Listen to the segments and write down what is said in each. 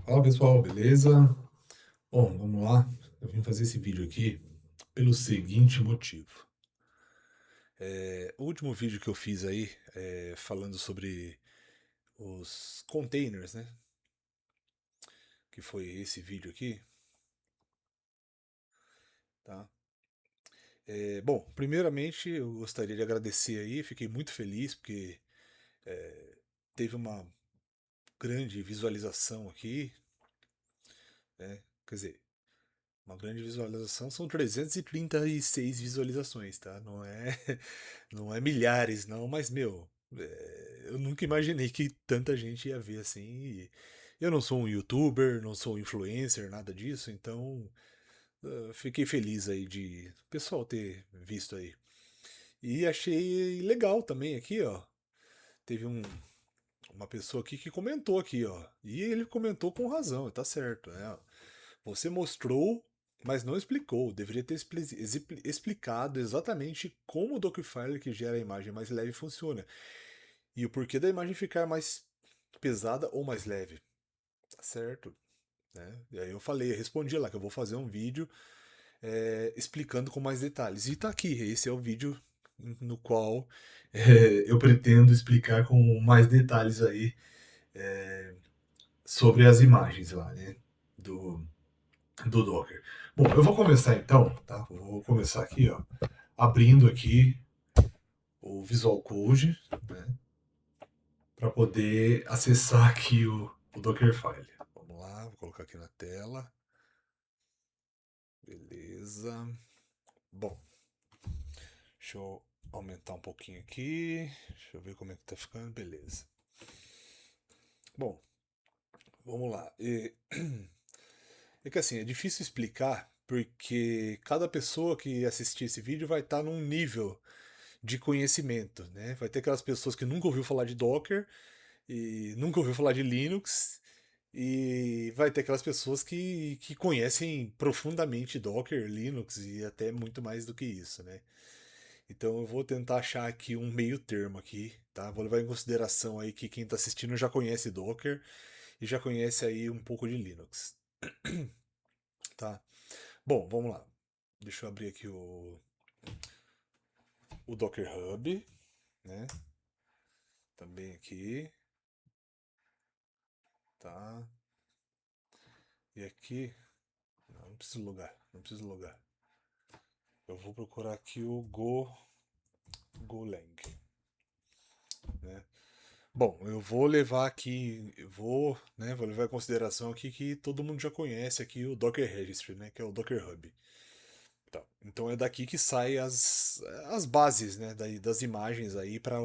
Fala pessoal, beleza? Bom, vamos lá. Eu vim fazer esse vídeo aqui pelo seguinte motivo. O último vídeo que eu fiz aí, falando sobre os containers, né? Que foi esse vídeo aqui, tá? Bom, primeiramente eu gostaria de agradecer aí, fiquei muito feliz porque teve uma grande visualização aqui, né? Quer dizer, uma grande visualização são 336 visualizações, tá? Não é milhares, não, mas, meu, eu nunca imaginei que tanta gente ia ver assim. Eu não sou um youtuber, não sou um influencer, nada disso, então fiquei feliz aí de o pessoal ter visto aí. E achei legal também aqui, ó. Teve uma pessoa aqui que comentou aqui, ó. E ele comentou com razão, tá certo, né? Você mostrou, mas não explicou. Deveria ter explicado exatamente como o Docfile que gera a imagem mais leve funciona. E o porquê da imagem ficar mais pesada ou mais leve. Tá certo? Né? E aí eu falei, eu respondi lá que eu vou fazer um vídeo explicando com mais detalhes. E tá aqui, esse é o vídeo no qual eu pretendo explicar com mais detalhes aí sobre as imagens lá, né? Do, do Docker. Bom, eu vou começar então, tá? Vou começar aqui, ó, abrindo aqui o Visual Code, né? Para poder acessar aqui o Dockerfile. Vamos lá, vou colocar aqui na tela. Beleza. Bom, deixa eu aumentar um pouquinho aqui. Deixa eu ver como é que tá ficando. Beleza. Bom, vamos lá. É que assim, é difícil explicar porque cada pessoa que assistir esse vídeo vai estar num nível de conhecimento, né? Vai ter aquelas pessoas que nunca ouviu falar de Docker e nunca ouviu falar de Linux, e vai ter aquelas pessoas que conhecem profundamente Docker, Linux e até muito mais do que isso, né? Então eu vou tentar achar aqui um meio termo aqui, tá? Vou levar em consideração aí que quem está assistindo já conhece Docker e já conhece aí um pouco de Linux, tá? Bom, vamos lá. Deixa eu abrir aqui o Docker Hub, né? Também aqui, tá? E aqui, não preciso logar, não preciso logar. Eu vou procurar aqui o Golang, né? Bom, eu vou levar aqui, vou levar em consideração aqui que todo mundo já conhece aqui o Docker Registry, né, que é o Docker Hub. Tá. Então é daqui que sai as bases, né, das imagens aí para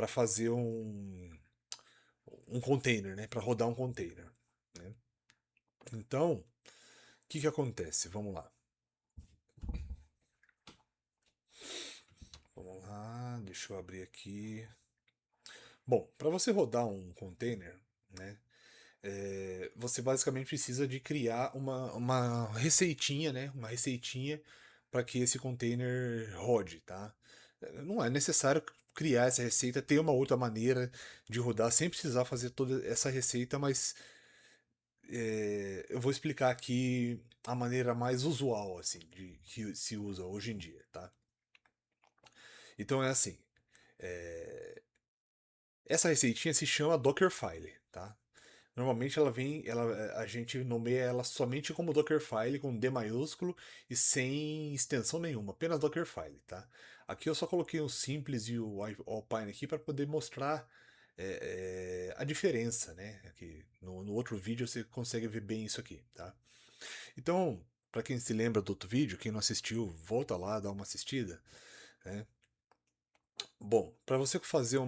fazer um container, né, para rodar um container, né? Então, o que acontece? Vamos lá. Vamos lá, deixa eu abrir aqui. Bom, para você rodar um container, né, você basicamente precisa de criar uma receitinha, né? Uma receitinha para que esse container rode, tá? Não é necessário criar essa receita, ter uma outra maneira de rodar sem precisar fazer toda essa receita, mas eu vou explicar aqui a maneira mais usual, assim, de que se usa hoje em dia, tá? Então é assim, é, essa receitinha se chama Dockerfile, tá? Normalmente a gente nomeia ela somente como Dockerfile com D maiúsculo e sem extensão nenhuma, apenas Dockerfile, tá? Aqui eu só coloquei o simples e o Alpine aqui para poder mostrar a diferença, né? Aqui no outro vídeo você consegue ver bem isso aqui, tá? Então, para quem se lembra do outro vídeo, quem não assistiu, volta lá, dá uma assistida, né? Bom, para você fazer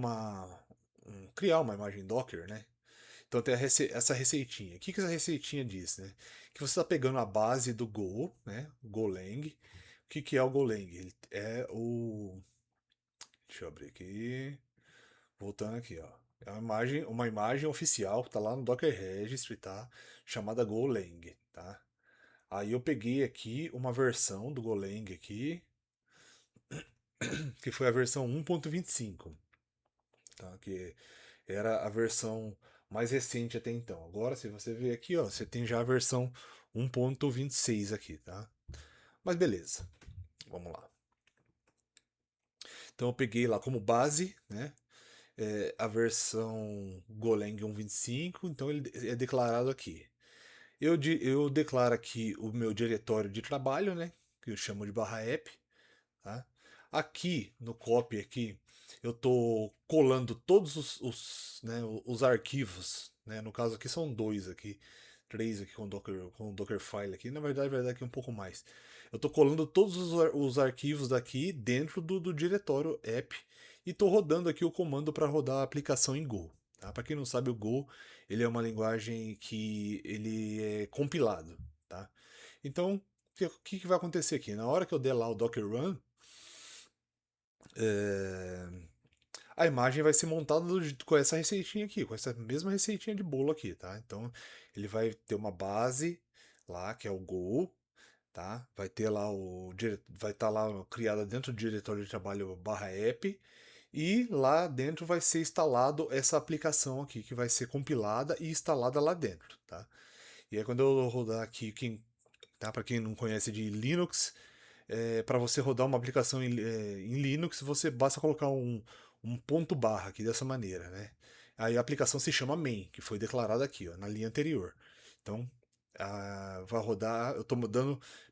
criar uma imagem Docker, né? Então tem essa receitinha. O que essa receitinha diz, né? Que você está pegando a base do Go, né? Golang. O que é o Golang? Ele é o. Deixa eu abrir aqui. Voltando aqui, ó. É uma imagem oficial que está lá no Docker Registry, tá? Chamada Golang, tá? Aí eu peguei aqui uma versão do Golang aqui, que foi a versão 1.25, tá? Que era a versão mais recente até então. Agora, se você ver aqui, ó, você tem já a versão 1.26 aqui, tá? Mas beleza, vamos lá. Então eu peguei lá como base, né? A versão Golang 1.25, então ele é declarado aqui. Eu declaro aqui o meu diretório de trabalho, né? Que eu chamo de /app, tá? Aqui no copy aqui, eu estou colando todos né, os arquivos, né? No caso aqui são dois aqui, três aqui com Dockerfile aqui. Na verdade, vai dar aqui um pouco mais. Eu estou colando todos os arquivos daqui dentro do diretório app e estou rodando aqui o comando para rodar a aplicação em Go. Tá? Para quem não sabe, o Go ele é uma linguagem que ele é compilado, tá? Então, o que vai acontecer aqui? Na hora que eu der lá o Docker Run, é, a imagem vai ser montada com essa receitinha aqui, com essa mesma receitinha de bolo aqui, tá? Então ele vai ter uma base lá, que é o Go, tá? Vai ter lá vai estar lá criada dentro do diretório de trabalho /app e lá dentro vai ser instalado essa aplicação aqui, que vai ser compilada e instalada lá dentro, tá? E aí quando eu rodar aqui, tá? Para quem não conhece de Linux, para você rodar uma aplicação em Linux, você basta colocar um ponto barra aqui dessa maneira, né? Aí a aplicação se chama main, que foi declarada aqui, ó, na linha anterior. Então, vai rodar, eu estou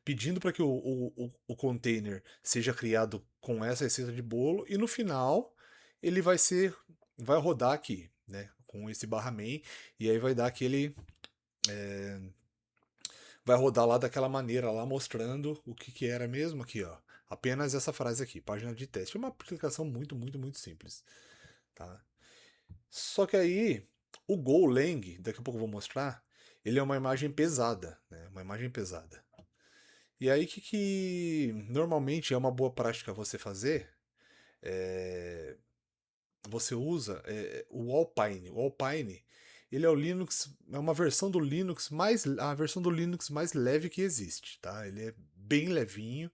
pedindo para que o container seja criado com essa receita de bolo e no final ele vai rodar aqui, né? Com esse barra main e aí vai dar aquele vai rodar lá daquela maneira lá, mostrando o que era mesmo aqui, ó. Apenas essa frase aqui, página de teste. É uma aplicação muito simples, tá? Só que aí, o Golang, daqui a pouco eu vou mostrar, ele é uma imagem pesada, né? Uma imagem pesada. E aí, que normalmente é uma boa prática você fazer? É, você usa o Alpine. O Alpine, ele é o Linux, é uma versão do Linux a versão do Linux mais leve que existe, tá? Ele é bem levinho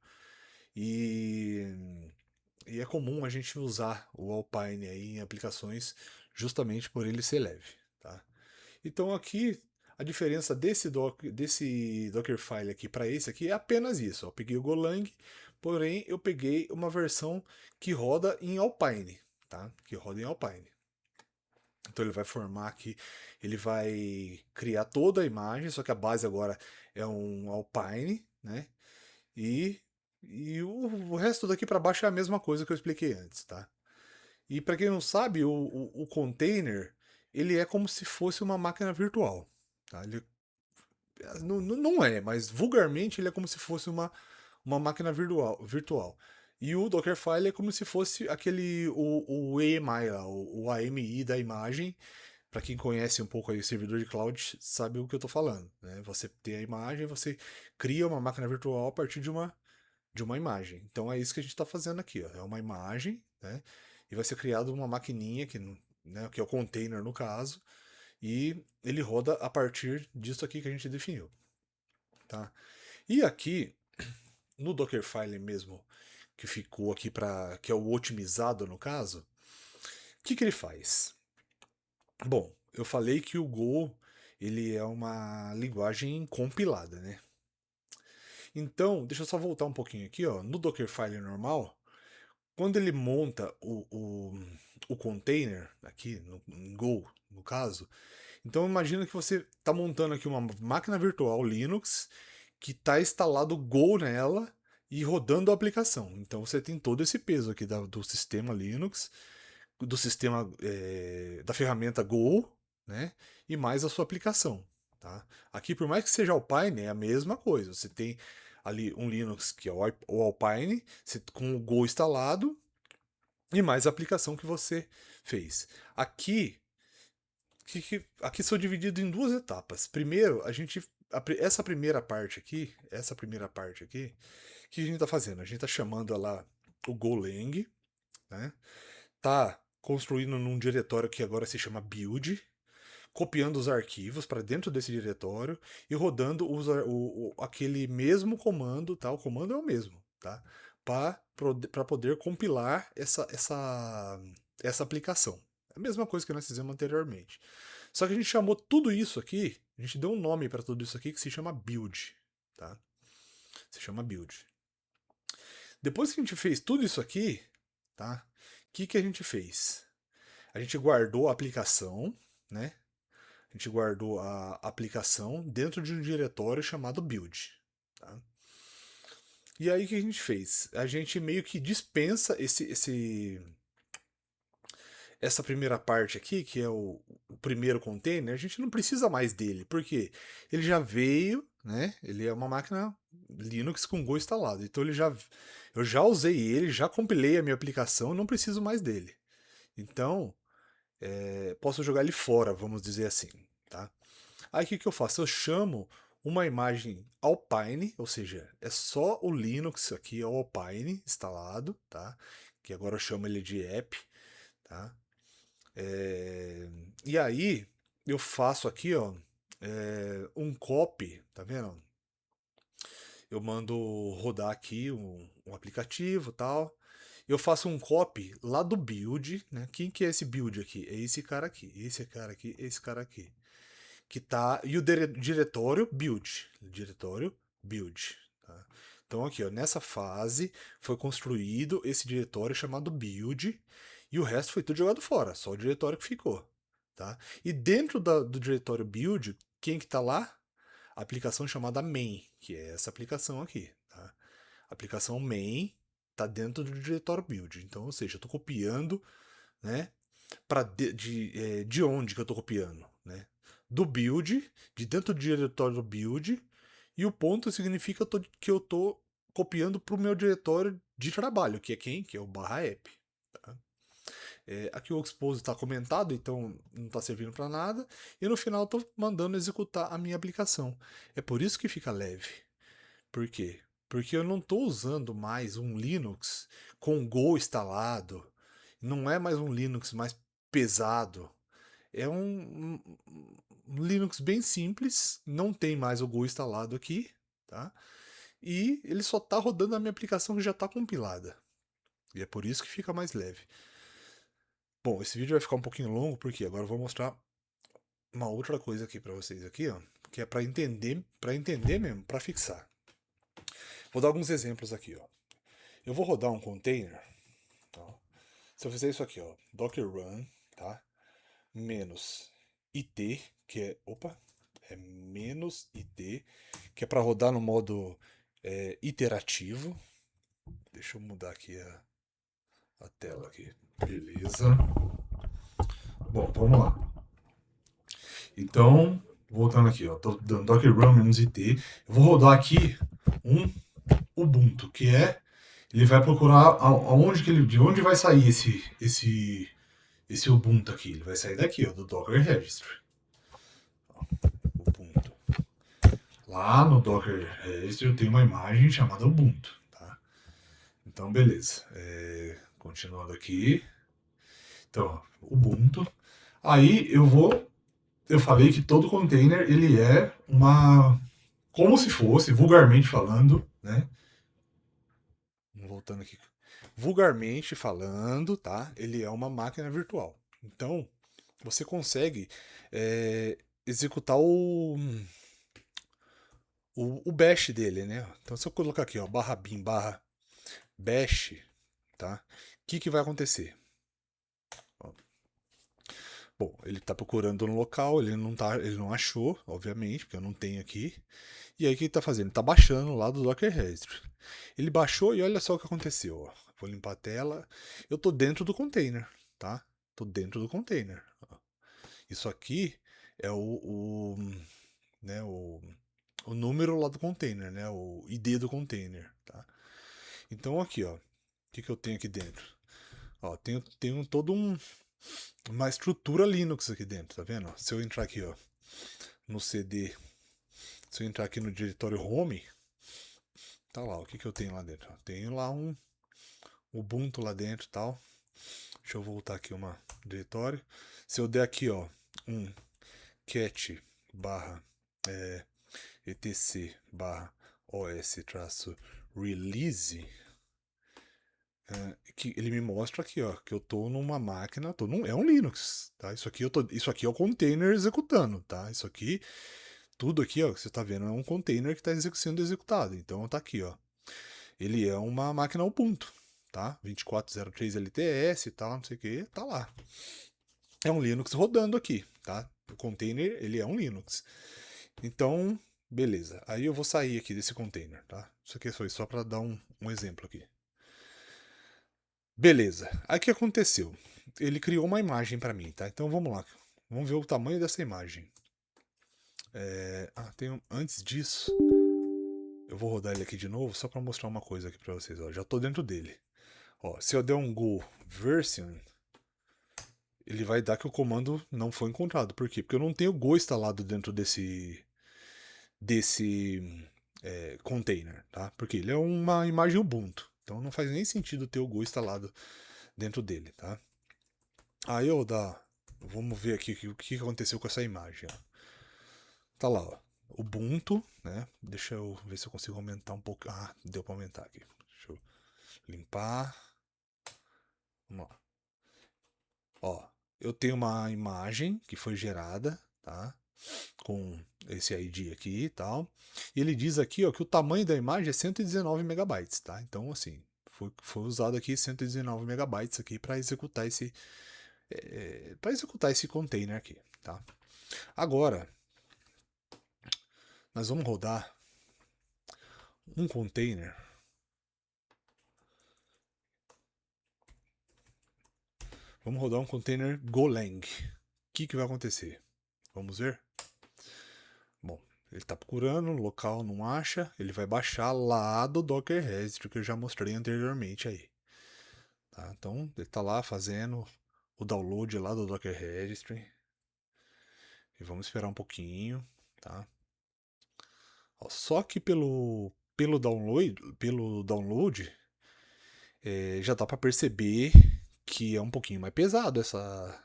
e, e é comum a gente usar o Alpine aí em aplicações justamente por ele ser leve, tá? Então aqui a diferença desse Dockerfile aqui para esse aqui é apenas isso. Eu peguei o Golang, porém eu peguei uma versão que roda em Alpine, tá? Que roda em Alpine. Então ele vai formar aqui, ele vai criar toda a imagem, só que a base agora é um Alpine, né? E, o resto daqui para baixo é a mesma coisa que eu expliquei antes, tá? E para quem não sabe, o container ele é como se fosse uma máquina virtual, tá? Ele não é, mas vulgarmente ele é como se fosse uma máquina virtual. E o Dockerfile é como se fosse o AMI lá, o AMI da imagem. Para quem conhece um pouco aí o servidor de cloud, sabe o que eu estou falando, né? Você tem a imagem, você cria uma máquina virtual a partir de uma imagem. Então é isso que a gente está fazendo aqui, ó. É uma imagem, né? E vai ser criada uma maquininha né, que é o container no caso, e ele roda a partir disso aqui que a gente definiu, tá? E aqui no Dockerfile mesmo, que ficou aqui para que é o otimizado no caso, que ele faz? Bom, eu falei que o Go ele é uma linguagem compilada, né? Então, deixa eu só voltar um pouquinho aqui, ó. No Dockerfile normal, quando ele monta o container, aqui em Go, no caso, então imagina que você está montando aqui uma máquina virtual Linux que está instalado Go nela e rodando a aplicação. Então você tem todo esse peso aqui do sistema Linux, do sistema da ferramenta Go, né? E mais a sua aplicação, tá? Aqui, por mais que seja Alpine, é a mesma coisa. Você tem ali um Linux que é o Alpine, com o Go instalado e mais a aplicação que você fez. Aqui são divididos em duas etapas. Primeiro, essa primeira parte aqui, que a gente está fazendo? A gente está chamando lá o Golang, né? Tá construindo num diretório que agora se chama build, copiando os arquivos para dentro desse diretório e rodando aquele mesmo comando, tá? O comando é o mesmo, tá? Para poder compilar essa aplicação. É a mesma coisa que nós fizemos anteriormente. Só que a gente chamou tudo isso aqui, a gente deu um nome para tudo isso aqui que se chama build, tá? Se chama build. Depois que a gente fez tudo isso aqui, tá? O que a gente fez? A gente guardou a aplicação, né? A gente guardou a aplicação dentro de um diretório chamado build, tá? E aí o que a gente fez? A gente meio que dispensa essa primeira parte aqui, que é o primeiro container, a gente não precisa mais dele, porque ele já veio, né? Ele é uma máquina Linux com Go instalado. Então eu já usei ele, já compilei a minha aplicação, não preciso mais dele. Então, posso jogar ele fora, vamos dizer assim, tá? Aí o que eu faço? Eu chamo uma imagem Alpine, ou seja, é só o Linux aqui, é o Alpine instalado, tá? Que agora eu chamo ele de app, tá? E aí eu faço aqui, ó, um copy, tá vendo? Eu mando rodar aqui um aplicativo e tal. Eu faço um copy lá do build, né? Quem que é esse build aqui? É esse cara aqui, esse cara aqui, esse cara aqui. Que tá. E o diretório build. Diretório build. Tá? Então aqui, ó, nessa fase foi construído esse diretório chamado build. E o resto foi tudo jogado fora, só o diretório que ficou. Tá? E dentro do diretório build, quem que tá lá? A aplicação chamada main, que é essa aplicação aqui. Tá? A aplicação main está dentro do diretório build. Então, ou seja, eu estou copiando, né? De onde que eu estou copiando, né? Do build, de dentro do diretório do build, e o ponto significa que eu estou copiando para o meu diretório de trabalho, que é quem? Que é o /app. Tá? Aqui o expose está comentado, então não está servindo para nada. E no final estou mandando executar a minha aplicação. É por isso que fica leve. Por quê? Porque eu não estou usando mais um Linux com Go instalado. Não é mais um Linux mais pesado. É um Linux bem simples. Não tem mais o Go instalado aqui. Tá? E ele só está rodando a minha aplicação que já está compilada. E é por isso que fica mais leve. Bom, esse vídeo vai ficar um pouquinho longo, porque agora eu vou mostrar uma outra coisa aqui para vocês aqui, ó, que é para entender mesmo, para fixar. Vou dar alguns exemplos aqui, ó. Eu vou rodar um container, tá? Se eu fizer isso aqui, ó, docker run, tá? Menos it, que é, opa, é menos it, que é para rodar no modo iterativo. Deixa eu mudar aqui a tela aqui. Beleza. Bom, vamos lá. Então, voltando aqui, ó, tô dando docker run menos it. Eu vou rodar aqui um Ubuntu, que é ele vai procurar de onde vai sair esse Ubuntu aqui. Ele vai sair daqui, ó, do Docker Registry. Ó, Ubuntu. Lá no Docker Registry eu tenho uma imagem chamada Ubuntu, tá? Então, beleza. Continuando aqui. Então, Ubuntu. Aí eu falei que todo container ele é como se fosse, vulgarmente falando, né? Voltando aqui. Vulgarmente falando, tá? Ele é uma máquina virtual. Então, você consegue executar o bash dele, né? Então, se eu colocar aqui, ó, /bin /bash, tá? O que vai acontecer? Ó, bom, ele está procurando no local, ele não achou, obviamente, porque eu não tenho aqui. E aí o que ele está fazendo? Ele está baixando lá do Docker Registry. Ele baixou e olha só o que aconteceu. Ó. Vou limpar a tela. Eu estou dentro do container, tá? Estou dentro do container. Ó. Isso aqui é né, o número lá do container, né? O ID do container, tá? Então aqui, ó. O que eu tenho aqui dentro? Ó, tenho todo uma estrutura Linux aqui dentro, tá vendo? Se eu entrar aqui, ó, no CD, se eu entrar aqui no diretório home, tá lá, o que eu tenho lá dentro? Tenho lá um Ubuntu lá dentro e tal. Deixa eu voltar aqui uma diretório. Se eu der aqui, ó, um cat barra etc barra os traço release, que ele me mostra aqui, ó, que eu tô numa máquina, é um Linux, tá? Isso aqui é o container executando, tá? Isso aqui, tudo aqui, ó, que você tá vendo, é um container que está sendo executado. Então tá aqui, ó. Ele é uma máquina Ubuntu, tá? 2403 LTS e tal, não sei o que, tá lá. É um Linux rodando aqui, tá? O container, ele é um Linux. Então, beleza. Aí eu vou sair aqui desse container, tá? Isso aqui foi só para dar um exemplo aqui. Beleza. Aí o que aconteceu? Ele criou uma imagem para mim, tá? Então vamos lá. Vamos ver o tamanho dessa imagem. Antes disso, eu vou rodar ele aqui de novo só para mostrar uma coisa aqui para vocês. Ó, já tô dentro dele. Ó, se eu der um go version, ele vai dar que o comando não foi encontrado. Por quê? Porque eu não tenho Go instalado dentro desse container, tá? Porque ele é uma imagem Ubuntu. Então não faz nem sentido ter o Go instalado dentro dele, tá? Aí eu dá. Vamos ver aqui o que aconteceu com essa imagem. Ó. Tá lá, ó. Ubuntu, né? Deixa eu ver se eu consigo aumentar um pouco. Ah, deu pra aumentar aqui. Deixa eu limpar. Vamos lá. Ó, eu tenho uma imagem que foi gerada, tá? Com esse ID aqui e tal. E ele diz aqui, ó, que o tamanho da imagem é 119 megabytes, tá? Então, assim, foi usado aqui 119 megabytes aqui para executar esse container aqui, tá? Agora, nós vamos rodar um container. Vamos rodar um container Golang. O que vai acontecer? Vamos ver? Bom, ele está procurando, no local não acha, ele vai baixar lá do Docker Registry que eu já mostrei anteriormente aí. Tá? Então, ele está lá fazendo o download lá do Docker Registry. E vamos esperar um pouquinho, tá? Ó, só que pelo download já dá para perceber que é um pouquinho mais pesado essa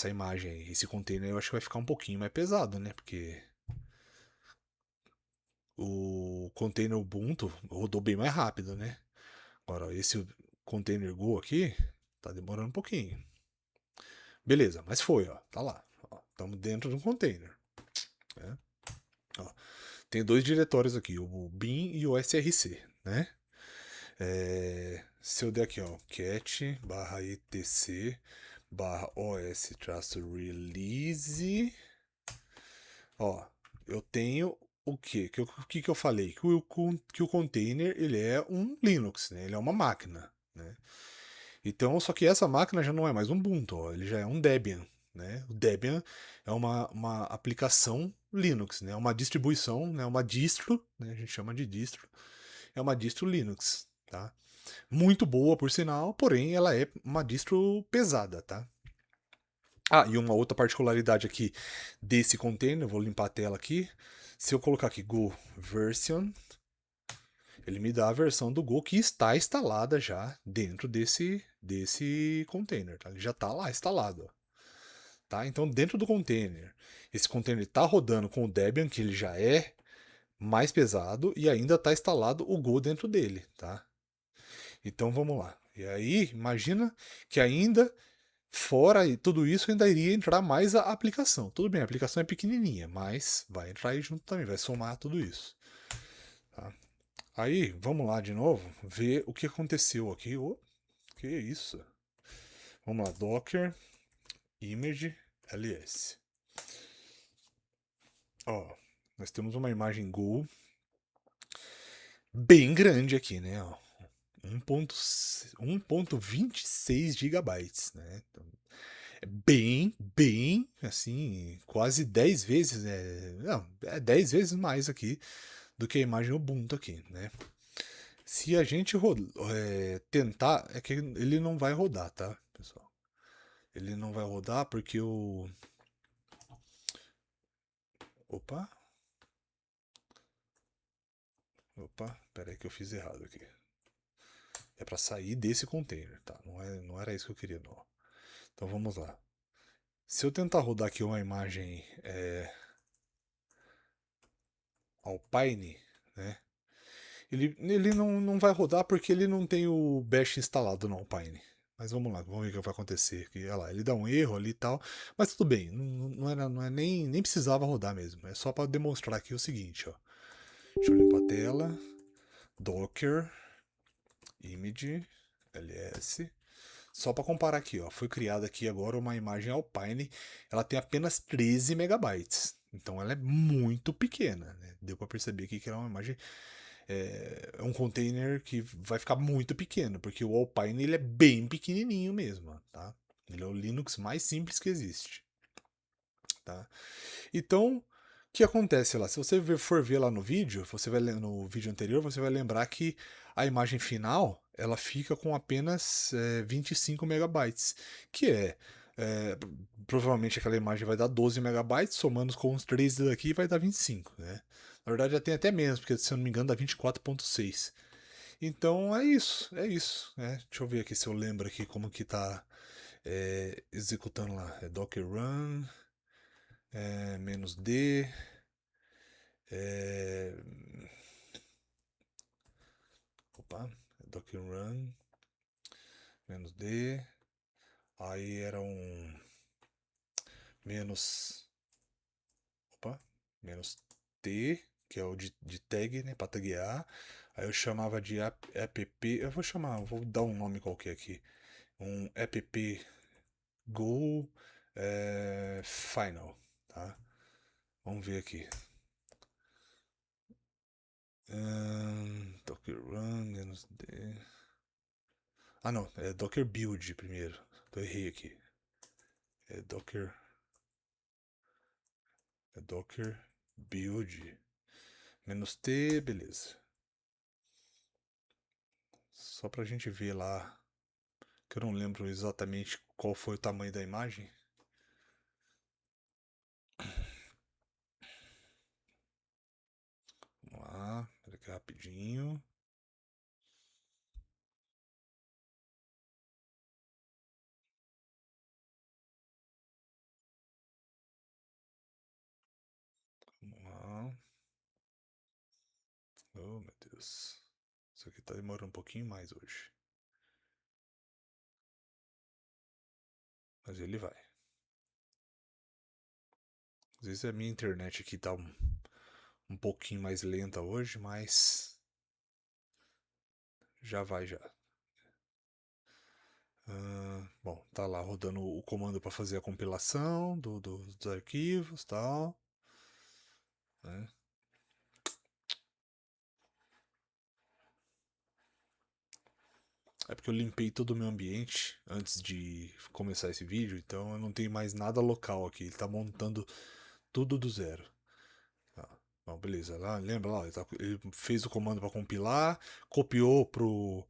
imagem aí. Esse container eu acho que vai ficar um pouquinho mais pesado, né? Porque o container Ubuntu rodou bem mais rápido, né? Agora, esse container Go aqui tá demorando um pouquinho. Beleza, mas foi, ó. Tá lá. Estamos dentro de um container. Né? Ó, tem dois diretórios aqui, o bin e o src, né? Se eu der aqui, ó, cat barra etc barra os traço release, ó, eu tenho o quê? O que eu falei? Que o container ele é um Linux, né? Ele é uma máquina, né? Então, só que essa máquina já não é mais um Ubuntu, ó, ele já é um Debian, né? O Debian é uma aplicação Linux, né? Uma distribuição, né? Uma distro, né? A gente chama de distro. É uma distro Linux, tá? Muito boa, por sinal, porém ela é uma distro pesada, tá? Ah, e uma outra particularidade aqui desse container, vou limpar a tela aqui. Se eu colocar aqui Go Version, ele me dá a versão do Go que está instalada já dentro desse container, tá? Ele já está lá instalado, ó. Tá? Então, dentro do container, esse container está rodando com o Debian, que ele já é mais pesado, e ainda está instalado o Go dentro dele, tá? Então, vamos lá. E aí, imagina que ainda fora tudo isso, ainda iria entrar mais a aplicação. Tudo bem, a aplicação é pequenininha, mas vai entrar aí junto também, vai somar tudo isso. Tá? Aí, vamos lá de novo, ver o que aconteceu aqui. Oh, que isso? Vamos lá, Docker, Image, ls. Ó, nós temos uma imagem Go bem grande aqui, né? Ó, 1.26 gigabytes, né? Então, é bem, assim, quase 10 vezes, não, é 10 vezes mais aqui do que a imagem Ubuntu aqui, né? Se a gente tentar, é que ele não vai rodar, tá, pessoal? Ele não vai rodar porque o... Opa! Opa, pera aí que eu fiz errado aqui. É para sair desse container, tá? Não era isso que eu queria, não. Então vamos lá. Se eu tentar rodar aqui uma imagem Alpine, né? Ele não vai rodar porque ele não tem o Bash instalado, não, o Pine. Mas vamos lá, vamos ver o que vai acontecer aqui. Olha lá, ele dá um erro ali e tal. Mas tudo bem, não é nem precisava rodar mesmo. É só para demonstrar aqui o seguinte, ó. Deixa eu limpar a tela. Docker, image, ls. Só para comparar aqui, ó. Foi criada aqui agora uma imagem Alpine. Ela tem apenas 13 megabytes. Então ela é muito pequena, né? Deu para perceber aqui que ela é uma imagem é um container que vai ficar muito pequeno, porque o Alpine ele é bem pequenininho mesmo, tá? Ele é o Linux mais simples que existe, tá? Então, o que acontece lá? Se você for ver lá no vídeo, no vídeo anterior, você vai lembrar que a imagem final ela fica com apenas 25 megabytes, que é, provavelmente aquela imagem vai dar 12 megabytes, somando com os 3 daqui vai dar 25, né? Na verdade já tem até menos, porque se eu não me engano dá 24.6. Então é isso, é isso. Né? Deixa eu ver aqui se eu lembro aqui como que tá executando lá. É Docker Run, -D, é, opa, Docker Run, -D, aí era um menos, opa, -T, que é o de tag, né, para taguear. Aí eu chamava de app, vou dar um nome qualquer aqui, um app go final, tá? Vamos ver aqui. Docker Run, -D. Ah, não, é Docker Build primeiro. Eu errei aqui. É Docker Build. -T, beleza. Só pra gente ver lá, que eu não lembro exatamente qual foi o tamanho da imagem. Vamos lá, aqui rapidinho. Vamos lá. Oh, meu Deus. Isso aqui tá demorando um pouquinho mais hoje. Mas ele vai. Às vezes a minha internet aqui tá um pouquinho mais lenta hoje, mas já vai já. Bom, tá lá rodando o comando para fazer a compilação dos arquivos e tal. Né? É porque eu limpei todo o meu ambiente antes de começar esse vídeo, então eu não tenho mais nada local aqui. Ele tá montando tudo do zero. Tá. Bom, beleza. Lá, lembra lá, ele fez o comando para compilar, copiou pro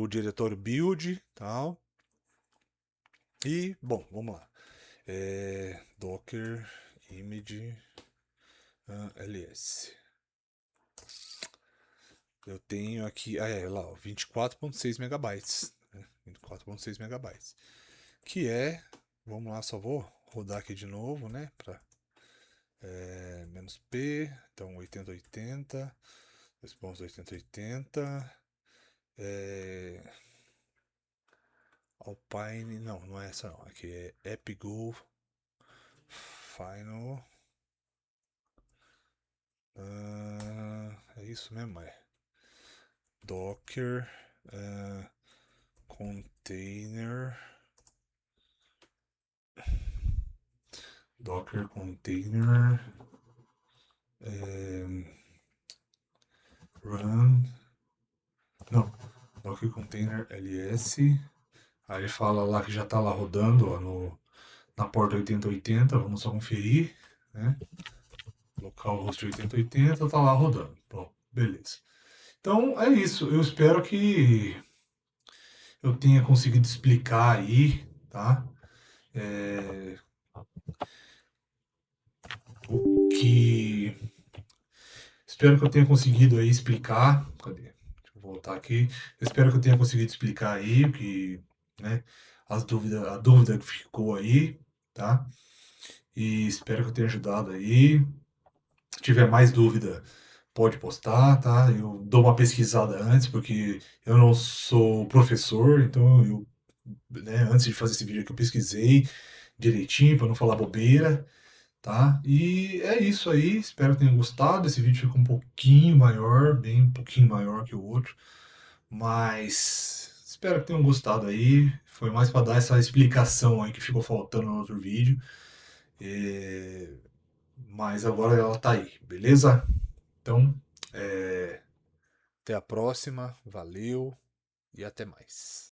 diretório build e tal. E, bom, vamos lá. Docker image ls. Eu tenho aqui, lá, 24.6 megabytes. Né? 24.6 megabytes. Que é, vamos lá, só vou rodar aqui de novo, né? Pra, -P, então 8080, 2.8080. Alpine, não é essa não. Aqui é Epigo Final. É isso mesmo, é. Docker Container. Docker Container Run. Não, Docker Container ls. Aí ele fala lá que já está lá rodando ó, na porta 8080. Vamos só conferir. Né? Localhost 8080 tá lá rodando. Bom, beleza. Então é isso. Eu espero que eu tenha conseguido explicar aí, tá? O que. Espero que eu tenha conseguido aí explicar. Cadê? Deixa eu voltar aqui. Eu espero que eu tenha conseguido explicar aí o que, né? A dúvida que ficou aí, tá? E espero que eu tenha ajudado aí. Se tiver mais dúvida, pode postar, tá? Eu dou uma pesquisada antes, porque eu não sou professor, então eu, né, antes de fazer esse vídeo aqui, eu pesquisei direitinho para não falar bobeira, tá? E é isso aí, espero que tenham gostado. Esse vídeo ficou um pouquinho maior, bem um pouquinho maior que o outro, mas espero que tenham gostado aí. Foi mais para dar essa explicação aí que ficou faltando no outro vídeo. É, mas agora ela tá aí, beleza? Então, Até a próxima, valeu e até mais.